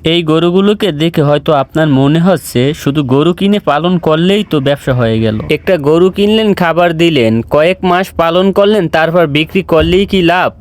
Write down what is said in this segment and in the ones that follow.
এই গরুগুলোকে দেখে হয়তো আপনার মনে হচ্ছে শুধু গরু কিনে পালন করলেই তো ব্যবসা হয়ে গেল। একটা গরু কিনলেন, খাবার দিলেন, কয়েক মাস পালন করলেন, তারপর বিক্রি করলেই কি লাভ?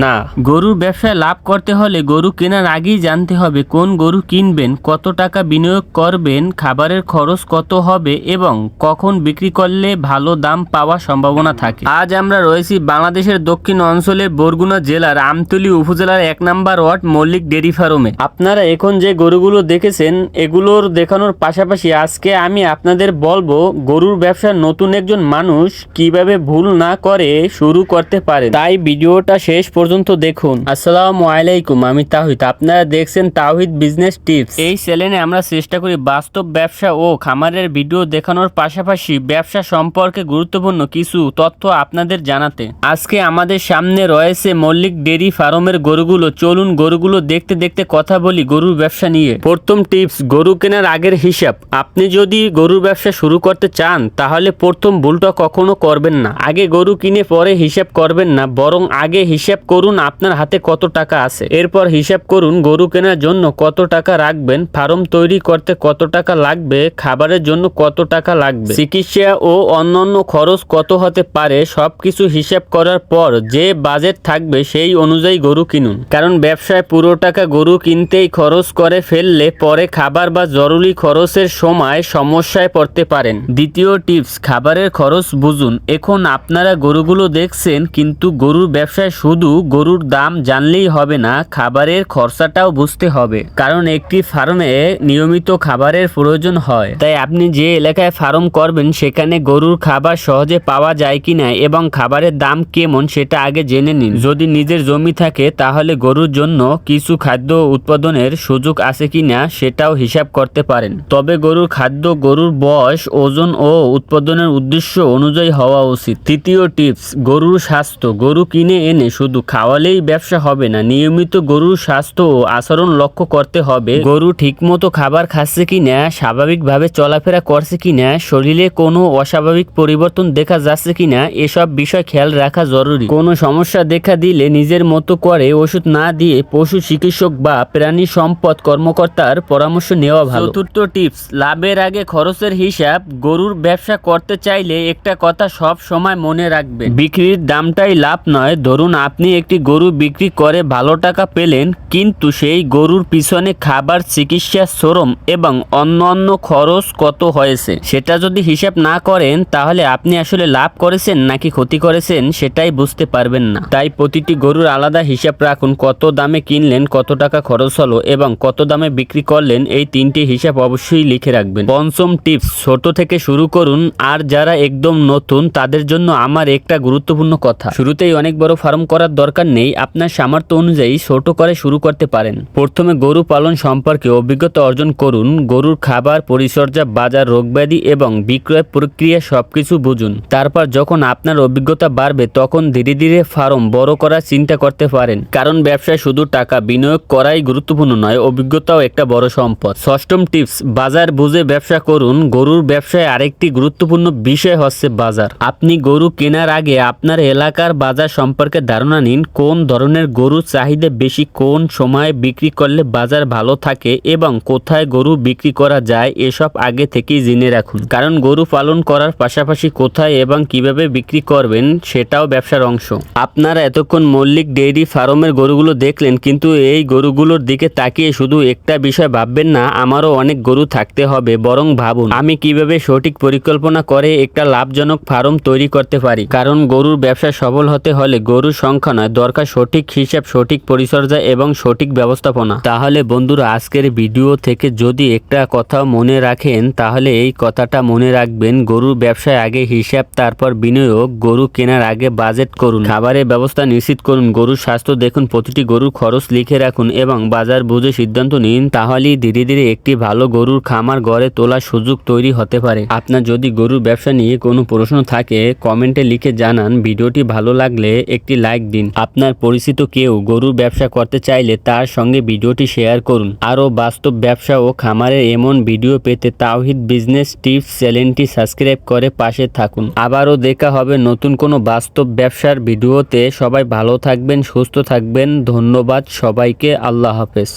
না, গরুর ব্যবসায় লাভ করতে হলে গরু কেনার আগেই জানতে হবে কোন গরু কিনবেন, কত টাকা বিনিয়োগ করবেন, খাবারের খরচ কত হবে এবং কখন বিক্রি করলে ভালো দাম পাওয়ার সম্ভাবনা থাকে। আজ আমরা রয়েছি বাংলাদেশের দক্ষিণ অঞ্চলে বরগুনা জেলার আমতলী উপজেলার 1 নম্বর ওয়ার্ড মল্লিক ডেইরি ফার্মে। আপনারা এখন যে গরুগুলো দেখেছেন এগুলোর দেখানোর পাশাপাশি আজকে আমি আপনাদের বলবো গরুর ব্যবসার নতুন একজন মানুষ কিভাবে ভুল না করে শুরু করতে পারে। তাই ভিডিওটা শেষ পর্যন্ত দেখুন। আসসালামু আলাইকুম, আমি তাওহিদ। আপনারা দেখছেন তাওহিদ বিজনেস টিপস। এই চ্যানেলে আমরা চেষ্টা করি বাস্তব ব্যবসা ও খামারের ভিডিও দেখানোর পাশাপাশি ব্যবসা সম্পর্কে গুরুত্বপূর্ণ কিছু তথ্য আপনাদের জানাতে। আজকে আমাদের সামনে রয়েছে মল্লিক ডেইরি ফার্মের গরুগুলো। চলুন গরুগুলো দেখতে দেখতে কথা বলি গরুর ব্যবসা নিয়ে। প্রথম টিপস, গরু কেনার আগের হিসাব। আপনি যদি গরুর ব্যবসা শুরু করতে চান তাহলে প্রথম ভুলটা কখনো করবেন না। আগে গরু কিনে পরে হিসাব করবেন না, বরং আগে হিসাব করুন আপনার হাতে কত টাকা আছে। এরপর হিসাব করুন গরু কেনার জন্য কত টাকা রাখবেন, ফার্ম তৈরি করতে কত টাকা লাগবে, খাবারের জন্য কত টাকা লাগবে, চিকিৎসা ও অন্যান্য খরচ কত হতে পারে। সবকিছু হিসাব করার পর যে বাজেট থাকবে সেই অনুযায়ী গরু কিনুন। কারণ ব্যবসায় পুরো টাকা গরু কিনতেই খরচ করে ফেললে পরে খাবার বা জরুরি খরচের সময় সমস্যায় পড়তে পারেন। দ্বিতীয় টিপস, খাবারের খরচ বুঝুন। এখন আপনারা গরুগুলো দেখছেন, কিন্তু গরুর ব্যবসায় শুধু গরুর দাম জানলেই হবে না, খাবারের খরচাটাও বুঝতে হবে। কারণ একটি ফার্মে নিয়মিত খাবারের প্রয়োজন হয়। তাই আপনি যে এলাকায় ফার্ম করবেন সেখানে গরুর খাবার সহজে পাওয়া যায় কিনা এবং খাবারের দাম কেমন সেটা আগে জেনে নিন। যদি নিজের জমি থাকে তাহলে গরুর জন্য কিছু খাদ্য উৎপাদনের সুযোগ আছে কিনা সেটাও হিসাব করতে পারেন। তবে গরুর খাদ্য গরুর বয়স, ওজন ও উৎপাদনের উদ্দেশ্য অনুযায়ী হওয়া উচিত। তৃতীয় টিপস, গরুর স্বাস্থ্য। গরু কিনে এনে শুধু খাওয়ালেই ব্যবসা হবে না, নিয়মিত গরুর স্বাস্থ্য ও আচরণ লক্ষ্য করতে হবে। গরু ঠিকমতো খাবার খাচ্ছে কিনা, স্বাভাবিকভাবে চলাফেরা করছে কিনা, শরীরে কোনো অস্বাভাবিক পরিবর্তন দেখা যাচ্ছে কিনা, এসব বিষয় খেয়াল রাখা জরুরি। কোনো সমস্যা দেখা দিলে নিজের মতো করে ওষুধ না দিয়ে পশু চিকিৎসক বা প্রাণী সম্পদ কর্মকর্তার পরামর্শ নেওয়া ভালো। চতুর্থ টিপস, লাভের আগে খরচের হিসাব। গরুর ব্যবসা করতে চাইলে একটা কথা সব সময় মনে রাখবেন, বিক্রির দামটাই লাভ নয়। ধরুন আপনি একটি গরু বিক্রি করে ভালো টাকা পেলেন, কিন্তু সেই গরুর পিছনে খাবার, চিকিৎসা, শ্রম এবং অন্যান্য খরচ কত হয়েছে সেটা যদি হিসাব না করেন তাহলে আপনি আসলে লাভ করেছেন নাকি ক্ষতি করেছেন সেটাই বুঝতে পারবেন না। তাই প্রতিটি গরুর আলাদা হিসাব রাখুন। কত দামে কিনলেন, কত টাকা খরচ হলো এবং কত দামে বিক্রি করলেন, এই তিনটি হিসাব অবশ্যই লিখে রাখবেন। পঞ্চম টিপস, ছোট থেকে শুরু করুন। আর যারা একদম নতুন তাদের জন্য আমার একটা গুরুত্বপূর্ণ কথা, শুরুতেই অনেক বড় ফার্ম করার দরকার নেই, আপনার সামর্থ্য অনুযায়ী ছোট করে শুরু করতে পারেন। প্রথমে গরু পালন সম্পর্কে অভিজ্ঞতা অর্জন করুন। গরুর খাবার, পরিচর্যা, বাজার, রোগব্যাধি এবং বিক্রয় প্রক্রিয়া সবকিছু বুঝুন। তারপর যখন আপনার অভিজ্ঞতা বাড়বে তখন ধীরে ধীরে ফার্ম বড় করার চিন্তা করতে পারেন। কারণ ব্যবসায় শুধু টাকা বিনিয়োগ করাই গুরুত্বপূর্ণ নয়, অভিজ্ঞতাও একটা বড় সম্পদ। ষষ্ঠম টিপস, বাজার বুঝে ব্যবসা করুন। গরুর ব্যবসায় আরেকটি গুরুত্বপূর্ণ বিষয় হচ্ছে বাজার। আপনি গরু কেনার আগে আপনার এলাকার বাজার সম্পর্কে ধারণা নিন। কোন ধরনের গরুর চাহিদা বেশি, কোন সময়ে বিক্রি করলে বাজার ভালো থাকে এবং কোথায় গরু বিক্রি করা যায়, এসব আগে থেকেই জেনে রাখুন। কারণ গরু পালন করার পাশাপাশি কোথায় এবং কিভাবে বিক্রি করবেন সেটাও ব্যবসার অংশ। আপনারা এতক্ষণ মল্লিক ডেইরি ফার্মের গরুগুলো দেখলেন, কিন্তু এই গরুগুলোর দিকে তাকিয়ে শুধু একটা বিষয় ভাববেন না, আমারও অনেক গরু থাকতে হবে, বরং ভাবুন আমি কিভাবে সঠিক পরিকল্পনা করে একটা লাভজনক ফার্ম তৈরি করতে পারি। কারণ গরুর ব্যবসা সফল হতে হলে গরুর সংখ্যা নয়, দরকার সঠিক হিসাব, সঠিক পরিচর্যা এবং সঠিক ব্যবস্থাপনা। তাহলে বন্ধুরা, আজকের ভিডিও থেকে যদি একটা কথা মনে রাখেন তাহলে এই কথাটা মনে রাখবেন, গরুর ব্যবসায় আগে হিসাব, তারপর বিনিয়োগ। গরু কেনার আগে বাজেট করুন, খাবারের ব্যবস্থা নিশ্চিত করুন, গরুর স্বাস্থ্য দেখুন, প্রতিটি গরুর খরচ লিখে রাখুন এবং বাজার বুঝে সিদ্ধান্ত নিন। তাহলেই ধীরে ধীরে একটি ভালো গরুর খামার গড়ে তোলার সুযোগ তৈরি হতে পারে। আপনার যদি গরুর ব্যবসা নিয়ে কোনো প্রশ্ন থাকে কমেন্টে লিখে জানান। ভিডিওটি ভালো লাগলে একটি লাইক দিন। আপনার পরিচিত কেউ গরুর ব্যবসা করতে চাইলে তার সঙ্গে ভিডিওটি শেয়ার করুন। আরও বাস্তব ব্যবসা ও খামারের এমন ভিডিও পেতে তাওহিদ বিজনেস টিপস চ্যানেলটি সাবস্ক্রাইব করে পাশে থাকুন। আবারও দেখা হবে নতুন কোনো বাস্তব ব্যবসার ভিডিওতে। সবাই ভালো থাকবেন, সুস্থ থাকবেন। ধন্যবাদ সবাইকে। আল্লাহ হাফেজ।